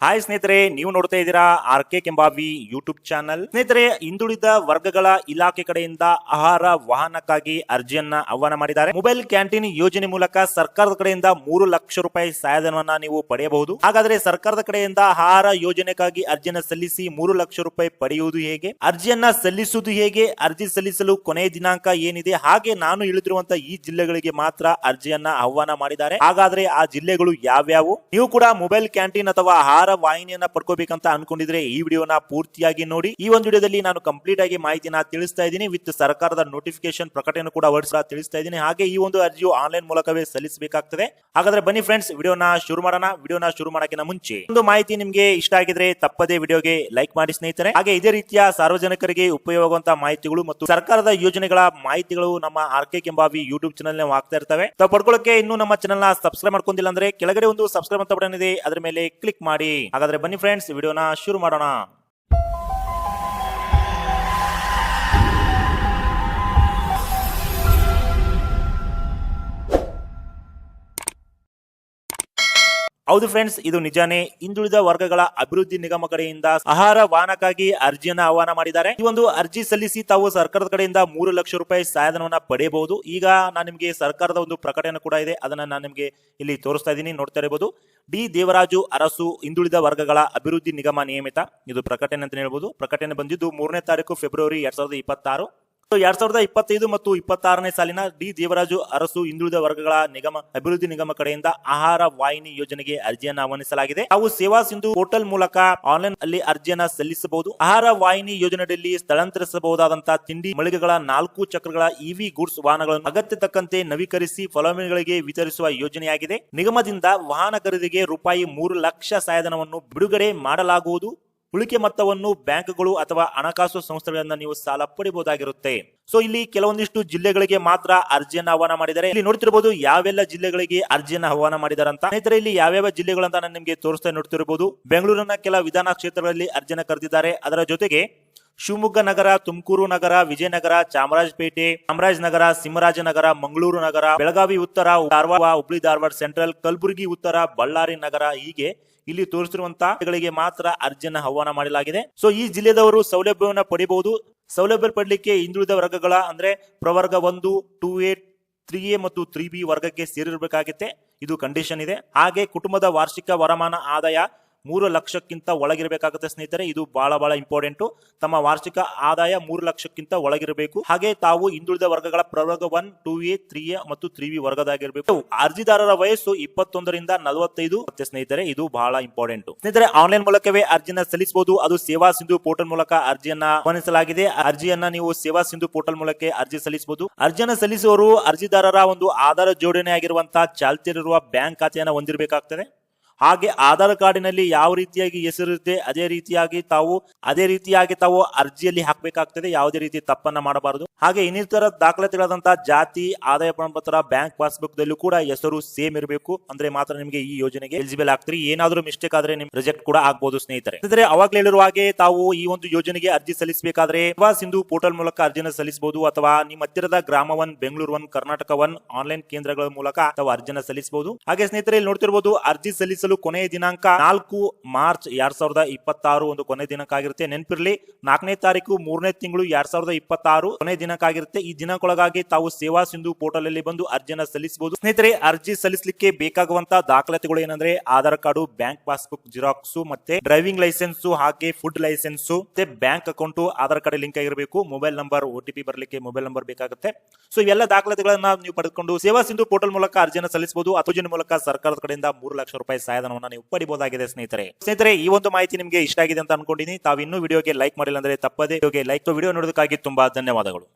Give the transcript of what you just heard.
Hi ಸ್ನೇಹಿತರೆ, ನೀವು ನೋಡ್ತಾ ಇದ್ದೀರಾ ಆರ್.ಕೆ. Kembhavi YouTube channel. ಸ್ನೇಹಿತರೆ, ಹಿಂದುಳಿದ ವರ್ಗಗಳ ಇಲಾಖೆ ಕಡೆಯಿಂದ ಆಹಾರ ವಾಹನಕ್ಕಾಗಿ ಅರ್ಜಿಯನ್ನ ಆಹ್ವಾನ ಮಾಡಿದ್ದಾರೆ. ಮೊಬೈಲ್ ಕ್ಯಾಂಟೀನ್ ಯೋಜನೆ ಮೂಲಕ ಸರ್ಕಾರದ ಕಡೆಯಿಂದ 3 ಲಕ್ಷ ರೂಪಾಯಿ ಸಹಾಯಧನವನ್ನ ನೀವು ಪಡೆಯಬಹುದು. ಹಾಗಾದ್ರೆ ಸರ್ಕಾರದ ಕಡೆಯಿಂದ ಆಹಾರ ಯೋಜನೆಗಾಗಿ ಅರ್ಜಿಯನ್ನ ಸಲ್ಲಿಸಿ 3 ಲಕ್ಷ ರೂಪಾಯಿ ಪಡೆಯುವುದು ಹೇಗೆ, ಅರ್ಜಿಯನ್ನ ಸಲ್ಲಿಸುವುದು ಹೇಗೆ, ಅರ್ಜಿ ಸಲ್ಲಿಸಲು ಕೊನೆಯ ದಿನಾಂಕ ಏನಿದೆ, ಹಾಗೆ ನಾನು ಹೇಳಿದಿರುವಂತಹ ಈ ಜಿಲ್ಲೆಗಳಿಗೆ ಮಾತ್ರ ಅರ್ಜಿಯನ್ನ ಆಹ್ವಾನ ಮಾಡಿದ್ದಾರೆ. ಹಾಗಾದ್ರೆ ಆ ಜಿಲ್ಲೆಗಳು ಯಾವ್ಯಾವು? ನೀವು ಕೂಡ ಮೊಬೈಲ್ ಕ್ಯಾಂಟೀನ್ ಅಥವಾ ಆಹಾರ ವಾಹಿನಿಯನ್ನ ಪಡ್ಕೋಬೇಕಂತ ಅನ್ಕೊಂಡಿದ್ರೆ ಈ ವಿಡಿಯೋನ ಪೂರ್ತಿಯಾಗಿ ನೋಡಿ. ಈ ಒಂದು ವಿಡಿಯೋದಲ್ಲಿ ನಾನು ಕಂಪ್ಲೀಟ್ ಆಗಿ ಮಾಹಿತಿನ ತಿಳಿಸ್ತಾ ಇದ್ದೀನಿ, ವಿತ್ ಸರ್ಕಾರದ ನೋಟಿಫಿಕೇಶನ್ ಪ್ರಕಟಣೆ ಕೂಡ ತಿಳಿಸ್ತಾ ಇದ್ದೀನಿ. ಹಾಗೆ ಈ ಒಂದು ಅರ್ಜಿಯು ಆನ್ಲೈನ್ ಮೂಲಕವೇ ಸಲ್ಲಿಸಬೇಕಾಗ್ತದೆ. ಹಾಗಾದ್ರೆ ಬನ್ನಿ ಫ್ರೆಂಡ್ಸ್, ವಿಡಿಯೋನ ಶುರು ಮಾಡೋಣ. ವಿಡಿಯೋನ ಶುರು ಮಾಡೋಕ್ಕಿಂತ ಮುಂಚೆ ಒಂದು ಮಾಹಿತಿ ನಿಮ್ಗೆ ಇಷ್ಟ ಆಗಿದ್ರೆ ತಪ್ಪದೇ ವಿಡಿಯೋಗೆ ಲೈಕ್ ಮಾಡಿ ಸ್ನೇಹಿತರೆ. ಹಾಗೆ ಇದೇ ರೀತಿಯ ಸಾರ್ವಜನಿಕರಿಗೆ ಉಪಯೋಗವಂತ ಮಾಹಿತಿಗಳು ಮತ್ತು ಸರ್ಕಾರದ ಯೋಜನೆಗಳ ಮಾಹಿತಿಗಳು ನಮ್ಮ ಆರ್.ಕೆ. ಕೆಂಬಾವಿ ಯೂಟ್ಯೂಬ್ ಚಾನಲ್ ಆಗ್ತಾ ಇರ್ತವೆ. ತಾವು ಪಡ್ಕೊಳ್ಳೋಕೆ ಇನ್ನೂ ನಮ್ಮ ಚಾನಲ್ ನ ಸಬ್ಸ್ಕ್ರೈಬ್ ಮಾಡ್ಕೊಂಡಿಲ್ಲ ಅಂದ್ರೆ ಕೆಳಗಡೆ ಒಂದು ಸಬ್ಸ್ಕ್ರೈಬ್ ಅಂತ ಬಟನ್ ಇದೆ, ಅದರ ಮೇಲೆ ಕ್ಲಿಕ್ ಮಾಡಿ. ಹಾಗಾದ್ರೆ ಬನ್ನಿ ಫ್ರೆಂಡ್ಸ್, ವಿಡಿಯೋನ ಶುರು ಮಾಡೋಣ. ಹೌದು ಫ್ರೆಂಡ್ಸ್, ಇದು ನಿಜಾನೇ. ಹಿಂದುಳಿದ ವರ್ಗಗಳ ಅಭಿವೃದ್ಧಿ ನಿಗಮ ಕಡೆಯಿಂದ ಆಹಾರ ವಾಹನಕ್ಕಾಗಿ ಅರ್ಜಿಯನ್ನ ಆಹ್ವಾನ ಮಾಡಿದ್ದಾರೆ. ಈ ಒಂದು ಅರ್ಜಿ ಸಲ್ಲಿಸಿ ತಾವು ಸರ್ಕಾರದ ಕಡೆಯಿಂದ 3 ಲಕ್ಷ ರೂಪಾಯಿ ಸಹಾಯಧನವನ್ನ ಪಡೆಯಬಹುದು. ಈಗ ನಾನು ನಿಮಗೆ ಸರ್ಕಾರದ ಒಂದು ಪ್ರಕಟಣೆ ಕೂಡ ಇದೆ, ಅದನ್ನ ನಾನು ನಿಮಗೆ ಇಲ್ಲಿ ತೋರಿಸ್ತಾ ಇದ್ದೀನಿ, ನೋಡ್ತಾ ಇರಬಹುದು. ಡಿ ದೇವರಾಜು ಅರಸು ಹಿಂದುಳಿದ ವರ್ಗಗಳ ಅಭಿವೃದ್ಧಿ ನಿಗಮ ನಿಯಮಿತ, ಇದು ಪ್ರಕಟಣೆ ಅಂತ ಹೇಳ್ಬಹುದು. ಪ್ರಕಟಣೆ ಬಂದಿದ್ದು 3ನೇ ತಾರೀಕು ಫೆಬ್ರವರಿ 2026. 2025 ಮತ್ತು 26ನೇ ಸಾಲಿನ ಡಿ ದೇವರಾಜು ಅರಸು ಹಿಂದುಳಿದ ವರ್ಗಗಳ ನಿಗಮ ಅಭಿವೃದ್ಧಿ ನಿಗಮ ಕಡೆಯಿಂದ ಆಹಾರ ವಾಹಿನಿ ಯೋಜನೆಗೆ ಅರ್ಜಿಯನ್ನು ಆಹ್ವಾನಿಸಲಾಗಿದೆ. ತಾವು ಸೇವಾ ಸಿಂಧು ಪೋರ್ಟಲ್ ಮೂಲಕ ಆನ್ಲೈನ್ ಅಲ್ಲಿ ಅರ್ಜಿಯನ್ನ ಸಲ್ಲಿಸಬಹುದು. ಆಹಾರ ವಾಹಿನಿ ಯೋಜನೆಯಲ್ಲಿ ಸ್ಥಳಾಂತರಿಸಬಹುದಾದಂತಹ ತಿಂಡಿ ಮಳಿಗೆಗಳ 4 ಚಕ್ರಗಳ ಇವಿ ಗೂಡ್ಸ್ ವಾಹನಗಳನ್ನು ಅಗತ್ಯ ತಕ್ಕಂತೆ ನವೀಕರಿಸಿ ಫಲಾನುಭವಿಗಳಿಗೆ ವಿತರಿಸುವ ಯೋಜನೆಯಾಗಿದೆ. ನಿಗಮದಿಂದ ವಾಹನ ಖರೀದಿಗೆ ರೂಪಾಯಿ 3 ಲಕ್ಷ ಸಹಾಯಧನವನ್ನು ಬಿಡುಗಡೆ ಮಾಡಲಾಗುವುದು. ಉಳಿಕೆ ಮೊತ್ತವನ್ನು ಬ್ಯಾಂಕ್ಗಳು ಅಥವಾ ಹಣಕಾಸು ಸಂಸ್ಥೆಗಳಿಂದ ನೀವು ಸಾಲ ಪಡೆಯಬಹುದಾಗಿರುತ್ತೆ. ಸೊ ಇಲ್ಲಿ ಕೆಲವೊಂದಿಷ್ಟು ಜಿಲ್ಲೆಗಳಿಗೆ ಮಾತ್ರ ಅರ್ಜಿಯನ್ನು ಆಹ್ವಾನ ಮಾಡಿದ್ದಾರೆ. ಇಲ್ಲಿ ನೋಡ್ತಿರಬಹುದು ಯಾವೆಲ್ಲ ಜಿಲ್ಲೆಗಳಿಗೆ ಅರ್ಜಿಯನ್ನು ಆಹ್ವಾನ ಮಾಡಿದ್ದಾರೆ ಅಂತ. ಸ್ನೇಹಿತರೆ, ಇಲ್ಲಿ ಯಾವ್ಯಾವ ಜಿಲ್ಲೆಗಳಂತ ನಾನು ನಿಮಗೆ ತೋರಿಸ್ತಾ ನೋಡ್ತಿರಬಹುದು. ಬೆಂಗಳೂರಿನ ಕೆಲ ವಿಧಾನ ಕ್ಷೇತ್ರಗಳಲ್ಲಿ ಅರ್ಜಿಯನ್ನು ಕರೆದಿದ್ದಾರೆ. ಅದರ ಜೊತೆಗೆ ಶಿವಮೊಗ್ಗ ನಗರ, ತುಮಕೂರು ನಗರ, ವಿಜಯನಗರ, ಚಾಮರಾಜಪೇಟೆ, ಚಾಮರಾಜನಗರ, ಸಿಂಹರಾಜನಗರ, ಮಂಗಳೂರು ನಗರ, ಬೆಳಗಾವಿ ಉತ್ತರ, ಧಾರವಾಡ, ಹುಬ್ಳಿ ಧಾರವಾಡ ಸೆಂಟ್ರಲ್, ಕಲಬುರಗಿ ಉತ್ತರ, ಬಳ್ಳಾರಿ ನಗರ, ಹೀಗೆ ಇಲ್ಲಿ ತೋರಿಸಿರುವಂತಹ ಮಾತ್ರ ಅರ್ಜಿಯನ್ನು ಆಹ್ವಾನ ಮಾಡಲಾಗಿದೆ. ಸೊ ಈ ಜಿಲ್ಲೆದವರು ಸೌಲಭ್ಯವನ್ನು ಪಡೆಯಬಹುದು. ಸೌಲಭ್ಯ ಪಡೆಯಲಿಕ್ಕೆ ಹಿಂದುಳಿದ ವರ್ಗಗಳ ಅಂದ್ರೆ ಪ್ರವರ್ಗ 1, 2A, 3A ಮತ್ತು 3B ವರ್ಗಕ್ಕೆ ಸೇರಿರಬೇಕಾಗುತ್ತೆ. ಇದು ಕಂಡೀಷನ್ ಇದೆ. ಹಾಗೆ ಕುಟುಂಬದ ವಾರ್ಷಿಕ ವರಮಾನ ಆದಾಯ 3 ಲಕ್ಷಕ್ಕಿಂತ ಒಳಗಿರಬೇಕಾಗುತ್ತೆ ಸ್ನೇಹಿತರೆ. ಇದು ಬಹಳ ಇಂಪಾರ್ಟೆಂಟ್. ತಮ್ಮ ವಾರ್ಷಿಕ ಆದಾಯ 3 ಲಕ್ಷಕ್ಕಿಂತ ಒಳಗಿರಬೇಕು. ಹಾಗೆ ತಾವು ಹಿಂದುಳಿದ ವರ್ಗಗಳ ಪ್ರವರ್ಗ 1, 2A, 3A ಮತ್ತು 3B ವರ್ಗದಾಗಿರಬೇಕು. ಅರ್ಜಿದಾರರ ವಯಸ್ಸು 21 ರಿಂದ 45 ಸ್ನೇಹಿತರೆ. ಇದು ಬಹಳ ಇಂಪಾರ್ಟೆಂಟ್ ಸ್ನೇಹಿತರೆ. ಆನ್ಲೈನ್ ಮೂಲಕವೇ ಅರ್ಜಿಯನ್ನ ಸಲ್ಲಿಸಬಹುದು. ಅದು ಸೇವಾ ಸಿಂಧು ಪೋರ್ಟಲ್ ಮೂಲಕ ಅರ್ಜಿಯನ್ನ ಆಹ್ವಾನಿಸಲಾಗಿದೆ. ಅರ್ಜಿಯನ್ನ ನೀವು ಸೇವಾ ಸಿಂಧು ಪೋರ್ಟಲ್ ಮೂಲಕ ಅರ್ಜಿ ಸಲ್ಲಿಸಬಹುದು. ಅರ್ಜಿಯನ್ನ ಸಲ್ಲಿಸುವವರು ಅರ್ಜಿದಾರರ ಒಂದು ಆಧಾರ ಜೋಡಣೆ ಆಗಿರುವಂತಹ ಚಾಲ್ತಿಯಲ್ಲಿರುವ ಬ್ಯಾಂಕ್ ಖಾತೆಯನ್ನು ಹೊಂದಿರಬೇಕಾಗ್ತದೆ. ಹಾಗೆ ಆಧಾರ್ ಕಾರ್ಡಿನಲ್ಲಿ ಯಾವ ರೀತಿಯಾಗಿ ಹೆಸರಿರುತ್ತೆ ಅದೇ ರೀತಿಯಾಗಿ ತಾವು ಅರ್ಜಿಯಲ್ಲಿ ಹಾಕಬೇಕಾಗ್ತದೆ. ಯಾವುದೇ ರೀತಿ ತಪ್ಪನ್ನ ಮಾಡಬಾರದು. ಹಾಗೆ ಇನ್ನಿತರ ದಾಖಲಾತಿಗಳಾದಂತಹ ಜಾತಿ, ಆದಾಯ ಪ್ರಮಾಣಪತ್ರ, ಬ್ಯಾಂಕ್ ಪಾಸ್ಬುಕ್ ದಲ್ಲೂ ಕೂಡ ಹೆಸರು ಸೇಮ್ ಇರಬೇಕು. ಅಂದ್ರೆ ಮಾತ್ರ ನಿಮಗೆ ಈ ಯೋಜನೆಗೆ ಎಲಿಜಿಬಲ್ ಆಗ್ತೀರಿ. ಏನಾದ್ರೂ ಮಿಸ್ಟೇಕ್ ಆದ್ರೆ ನಿಮ್ಗೆ ರಿಜೆಕ್ಟ್ ಕೂಡ ಆಗ್ಬಹುದು ಸ್ನೇಹಿತರೆ. ಅವಾಗಲೇ ಹೇಳಿರುವ ಹಾಗೆ ತಾವು ಈ ಒಂದು ಯೋಜನೆಗೆ ಅರ್ಜಿ ಸಲ್ಲಿಸಬೇಕಾದ್ರೆ ಸೇವಾ ಸಿಂಧು ಪೋರ್ಟಲ್ ಮೂಲಕ ಅರ್ಜಿಯನ್ನು ಸಲ್ಲಿಸಬಹುದು, ಅಥವಾ ನಿಮ್ಮ ಹತ್ತಿರದ ಗ್ರಾಮ 1, ಬೆಂಗಳೂರು 1, ಕರ್ನಾಟಕ 1 ಆನ್ಲೈನ್ ಕೇಂದ್ರಗಳ ಮೂಲಕ ತಾವು ಅರ್ಜಿಯನ್ನು ಸಲ್ಲಿಸಬಹುದು. ಹಾಗೆ ಸ್ನೇಹಿತರೆ, ಇಲ್ಲಿ ನೋಡ್ತಿರಬಹುದು ಅರ್ಜಿ ಸಲ್ಲಿಸಲು ಕೊನೆಯ ದಿನಾಂಕ 4 ಮಾರ್ಚ್ 2026 ಒಂದು ಕೊನೆಯ ದಿನಾಂಕ ಆಗಿರುತ್ತೆ. ನೆನಪಿರ್ಲಿ, 4ನೇ ತಾರೀಕು 3ನೇ ತಿಂಗಳು 2026 ಕೊನೆಯ ದಿನಾಂಕ ಆಗಿರುತ್ತೆ. ಈ ದಿನಾಂಕದೊಳಗಾಗಿ ತಾವು ಸೇವಾ ಸಿಂಧು ಪೋರ್ಟಲ್ ಅಲ್ಲಿ ಬಂದು ಅರ್ಜಿಯನ್ನು ಸಲ್ಲಿಸಬಹುದು. ಸ್ನೇಹಿತರೆ, ಅರ್ಜಿ ಸಲ್ಲಿಸಲಿಕ್ಕೆ ಬೇಕಾಗುವಂತಹ ದಾಖಲಾತಿಗಳು ಏನಂದ್ರೆ Aadhaar card, bank passbook xerox, ಮತ್ತೆ ಡ್ರೈವಿಂಗ್ ಲೈಸೆನ್ಸ್, ಹಾಗೆ ಫುಡ್ ಲೈಸೆನ್ಸ್, ಮತ್ತೆ bank account Aadhaar card link ಆಗಿರಬೇಕು. ಮೊಬೈಲ್ ನಂಬರ್, OTP ಬರಲಿಕ್ಕೆ ಮೊಬೈಲ್ ನಂಬರ್ ಬೇಕಾಗುತ್ತೆ. ಸೊ ಇವೆಲ್ಲ ದಾಖಲಾತಿಗಳನ್ನ ನೀವು ಪಡೆದುಕೊಂಡು ಸೇವಾ ಸಿಂಧು ಪೋರ್ಟಲ್ ಮೂಲಕ ಅರ್ಜಿಯನ್ನು ಸಲ್ಲಿಸಬಹುದು. ಯೋಜನೆ ಮೂಲಕ ಸರ್ಕಾರದ ಕಡೆಯಿಂದ 3 ಲಕ್ಷ ರೂಪಾಯಿ ಸಹಾಯಧನವನ್ನು ನೀವು ಪಡಿಬಹುದಾಗಿದೆ ಸ್ನೇಹಿತರೆ. ಈ ಒಂದು ಮಾಹಿತಿ ನಿಮಗೆ ಇಷ್ಟ ಆಗಿದೆ ಅಂತ ಅನ್ಕೊಂಡಿದ್ದೀನಿ. ತಾವು ಇನ್ನೂ ವಿಡಿಯೋಗೆ ಲೈಕ್ ಮಾಡಿಲ್ಲ ಅಂದ್ರೆ ತಪ್ಪದೇ ವಿಡಿಯೋ ನೋಡೋದಕ್ಕಾಗಿ ತುಂಬಾ ಧನ್ಯವಾದಗಳು.